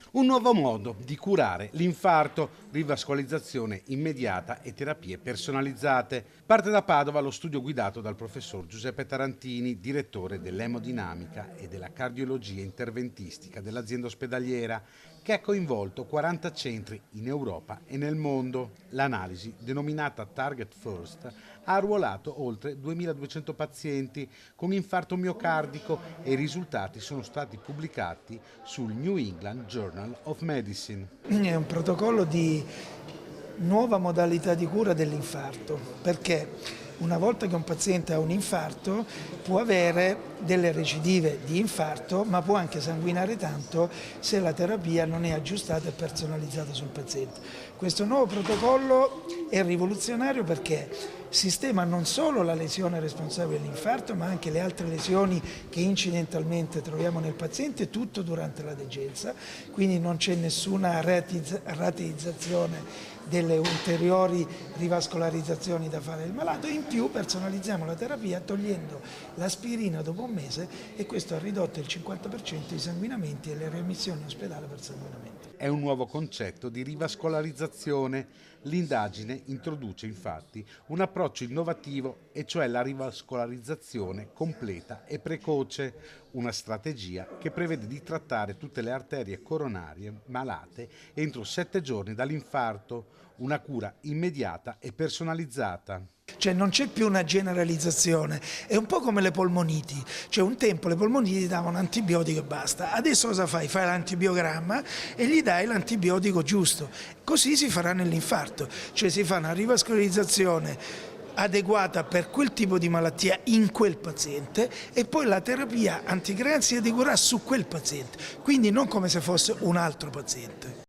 Un nuovo modo di curare l'infarto, rivascolarizzazione immediata e terapie personalizzate. Parte da Padova lo studio guidato dal professor Giuseppe Tarantini, direttore dell'emodinamica e della cardiologia interventistica dell'azienda ospedaliera, che ha coinvolto 40 centri in Europa e nel mondo. L'analisi, denominata Target First, ha arruolato oltre 2200 pazienti con infarto miocardico e i risultati sono stati pubblicati sul New England Journal of Medicine. È un protocollo di nuova modalità di cura dell'infarto, perché una volta che un paziente ha un infarto può avere delle recidive di infarto, ma può anche sanguinare tanto se la terapia non è aggiustata e personalizzata sul paziente. Questo nuovo protocollo è rivoluzionario perché sistema non solo la lesione responsabile dell'infarto, ma anche le altre lesioni che incidentalmente troviamo nel paziente, tutto durante la degenza, quindi non c'è nessuna rateizzazione delle ulteriori rivascolarizzazioni da fare al malato. In più personalizziamo la terapia togliendo l'aspirina dopo un mese e questo ha ridotto il 50% i sanguinamenti e le riammissioni in ospedale per sanguinamento. È un nuovo concetto di rivascolarizzazione. L'indagine introduce infatti un approccio innovativo, e cioè la rivascolarizzazione completa e precoce, una strategia che prevede di trattare tutte le arterie coronarie malate entro 7 giorni dall'infarto, una cura immediata e personalizzata. Cioè non c'è più una generalizzazione, è un po' come le polmoniti, cioè un tempo le polmoniti davano antibiotico e basta, adesso cosa fai? Fai l'antibiogramma e gli dai l'antibiotico giusto, così si farà nell'infarto, cioè si fa una rivascolarizzazione adeguata per quel tipo di malattia in quel paziente e poi la terapia antigrana si adeguerà su quel paziente, quindi non come se fosse un altro paziente.